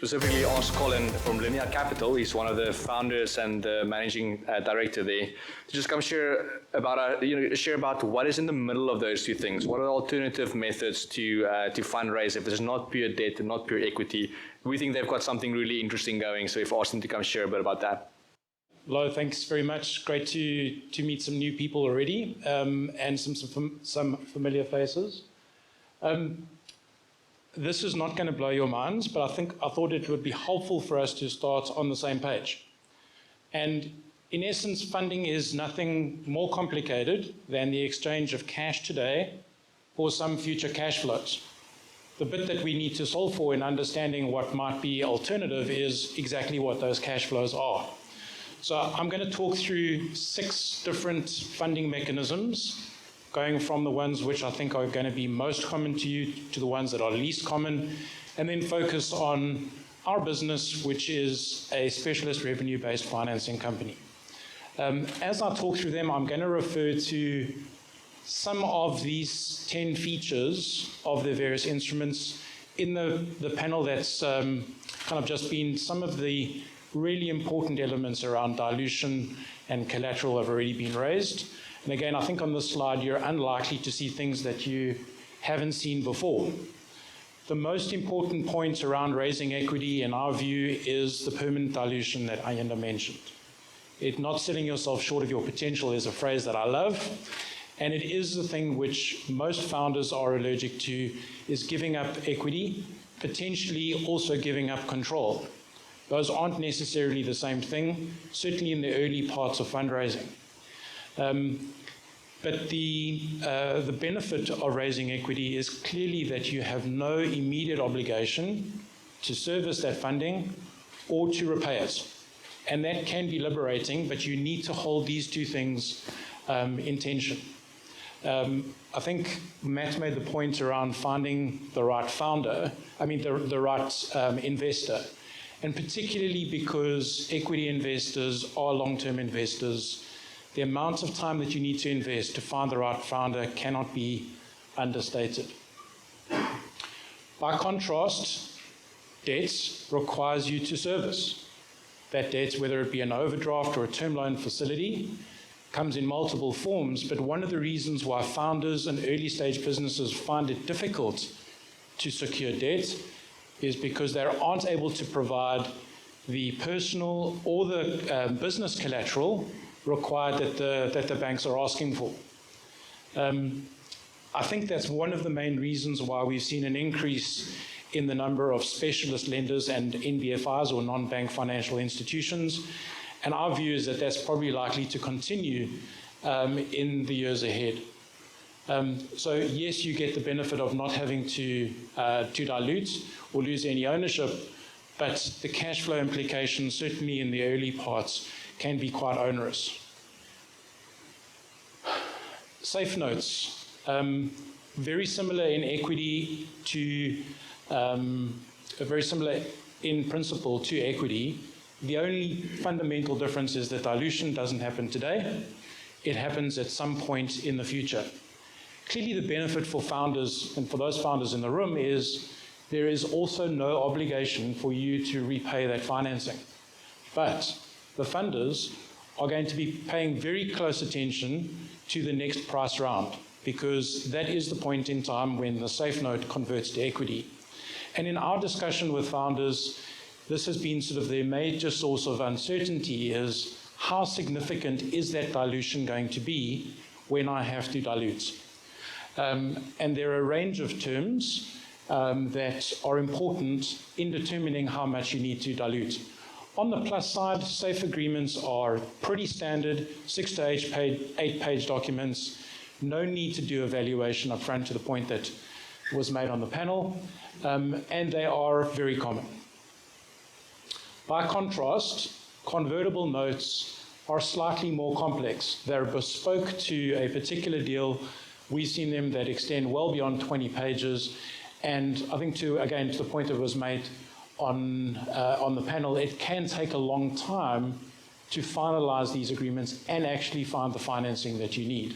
specifically asked Colin from Linear Capital, he's one of the founders and the managing director there, to just come share about what is in the middle of those two things. What are alternative methods to fundraise if it's not pure debt and not pure equity? We think they've got something really interesting going, so we've asked them to come share a bit about that. Hello, thanks very much. Great to meet some new people already, and some familiar faces. This is not going to blow your minds, but I thought it would be helpful for us to start on the same page. And in essence, funding is nothing more complicated than the exchange of cash today for some future cash flows. The bit that we need to solve for in understanding what might be alternative is exactly what those cash flows are. So I'm going to talk through 6 different funding mechanisms, going from the ones which I think are going to be most common to you to the ones that are least common, and then focus on our business, which is a specialist revenue-based financing company. As I talk through them, I'm going to refer to some of these 10 features of the various instruments. In the panel that's kind of just been, some of the really important elements around dilution and collateral have already been raised. And again, I think on this slide, you're unlikely to see things that you haven't seen before. The most important point around raising equity, in our view, is the permanent dilution that Ayanda mentioned. Not selling yourself short of your potential is a phrase that I love, and it is the thing which most founders are allergic to, is giving up equity, potentially also giving up control. Those aren't necessarily the same thing, certainly in the early parts of fundraising. But the benefit of raising equity is clearly that you have no immediate obligation to service that funding or to repay it. And that can be liberating, but you need to hold these two things in tension. I think Matt made the point around finding the right founder, the right investor. And particularly because equity investors are long-term investors, the amount of time that you need to invest to find the right founder cannot be understated. By contrast, debt requires you to service. That debt, whether it be an overdraft or a term loan facility, comes in multiple forms, but one of the reasons why founders and early stage businesses find it difficult to secure debt is because they aren't able to provide the personal or the business collateral required that the banks are asking for. I think that's one of the main reasons why we've seen an increase in the number of specialist lenders and NBFIs, or non-bank financial institutions, and our view is that that's probably likely to continue in the years ahead. So yes, you get the benefit of not having to dilute or lose any ownership, but the cash flow implications, certainly in the early parts, can be quite onerous. Safe notes, very similar in equity to, very similar in principle to equity. The only fundamental difference is that dilution doesn't happen today. It happens at some point in the future. Clearly the benefit for founders, and for those founders in the room, is there is also no obligation for you to repay that financing. But the funders are going to be paying very close attention to the next price round, because that is the point in time when the safe note converts to equity. And in our discussion with founders, this has been sort of their major source of uncertainty, is how significant is that dilution going to be when I have to dilute? And there are a range of terms that are important in determining how much you need to dilute. On the plus side, safe agreements are pretty standard, 6 to 8 page documents. No need to do a valuation up front, to the point that was made on the panel, and they are very common. By contrast, convertible notes are slightly more complex. They're bespoke to a particular deal. We've seen them that extend well beyond 20 pages, and I think to the point that was made on the panel, it can take a long time to finalize these agreements and actually find the financing that you need.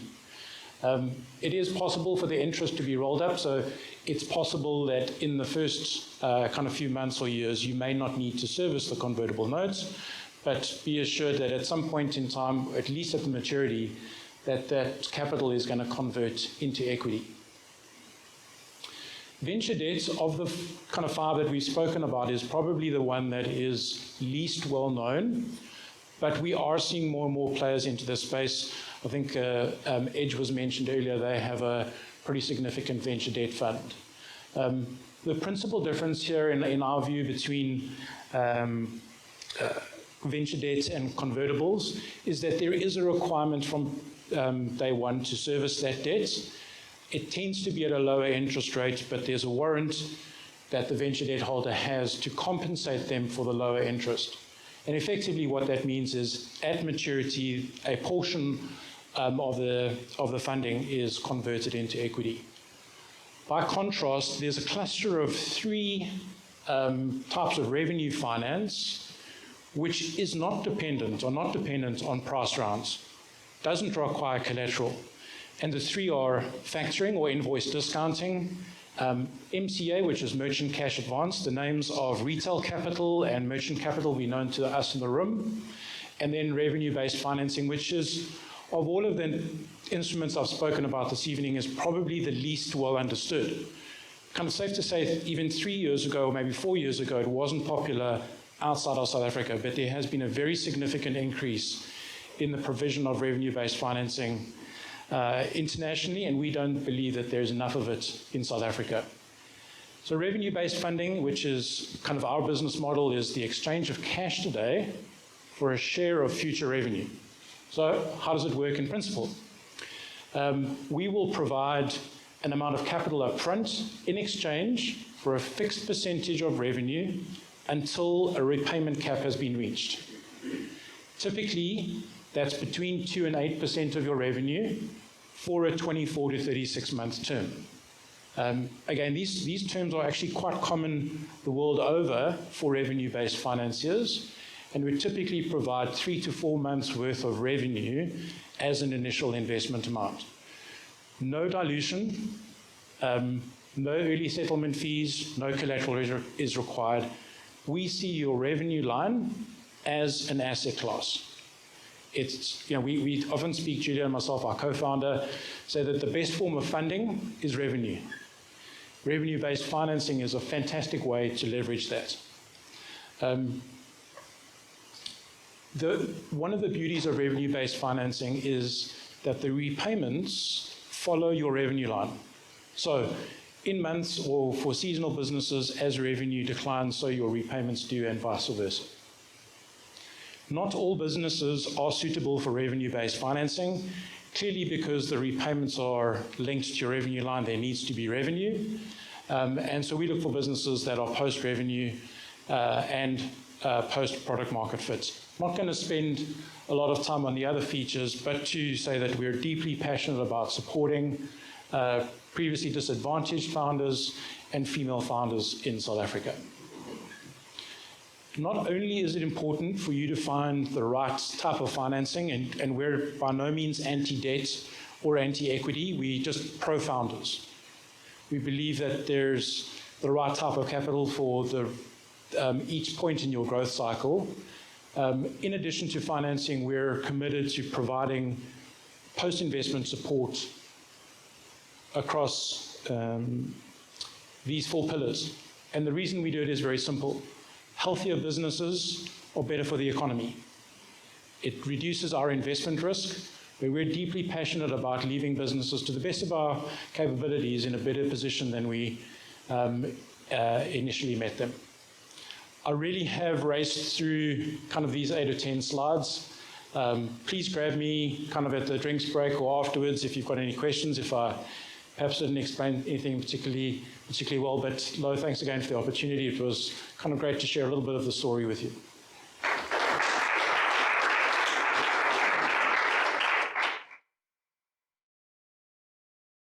It is possible for the interest to be rolled up, so it's possible that in the first kind of few months or years, you may not need to service the convertible notes, but be assured that at some point in time, at least at the maturity, that capital is going to convert into equity. Venture debt, of the kind of five that we've spoken about, is probably the one that is least well known, but we are seeing more and more players into this space. I think Edge was mentioned earlier. They have a pretty significant venture debt fund. The principal difference here, in our view, between venture debt and convertibles is that there is a requirement from day one to service that debt. It tends to be at a lower interest rate, but there's a warrant that the venture debt holder has to compensate them for the lower interest. And effectively what that means is at maturity, a portion of the funding is converted into equity. By contrast, there's a cluster of three types of revenue finance which is not dependent on price rounds, doesn't require collateral. And the three are factoring or invoice discounting, MCA, which is merchant cash advance, the names of retail capital and merchant capital will be known to us in the room, and then revenue-based financing, which is, of all of the instruments I've spoken about this evening, is probably the least well understood. Kind of safe to say even 3 years ago, or maybe 4 years ago, it wasn't popular outside of South Africa, but there has been a very significant increase in the provision of revenue-based financing internationally, and we don't believe that there's enough of it in South Africa. So revenue-based funding, which is kind of our business model, is the exchange of cash today for a share of future revenue. So how does it work in principle? We will provide an amount of capital up front in exchange for a fixed percentage of revenue until a repayment cap has been reached. Typically, that's between 2 and 8% of your revenue for a 24 to 36 month term. Again, these terms are actually quite common the world over for revenue-based financiers, and we typically provide 3 to 4 months worth of revenue as an initial investment amount. No dilution, no early settlement fees, no collateral is required. We see your revenue line as an asset class. It's, we often speak, Julia and myself, our co-founder, say that the best form of funding is revenue. Revenue-based financing is a fantastic way to leverage that. One of the beauties of revenue-based financing is that the repayments follow your revenue line. So in months or for seasonal businesses, as revenue declines, so your repayments do, and vice versa. Not all businesses are suitable for revenue-based financing. Clearly, because the repayments are linked to your revenue line, there needs to be revenue. And so we look for businesses that are post-revenue and post-product market fit. Not going to spend a lot of time on the other features, but to say that we're deeply passionate about supporting previously disadvantaged founders and female founders in South Africa. Not only is it important for you to find the right type of financing, and we're by no means anti-debt or anti-equity, we're just pro-founders. We believe that there's the right type of capital for each point in your growth cycle. In addition to financing, we're committed to providing post-investment support across these 4 pillars. And the reason we do it is very simple. Healthier businesses are better for the economy. It reduces our investment risk, where we're deeply passionate about leaving businesses to the best of our capabilities in a better position than we initially met them. I really have raced through kind of these 8 or 10 slides. Please grab me kind of at the drinks break or afterwards if you've got any questions, if I perhaps didn't explain anything particularly well, but Lo, thanks again for the opportunity. It was kind of great to share a little bit of the story with you.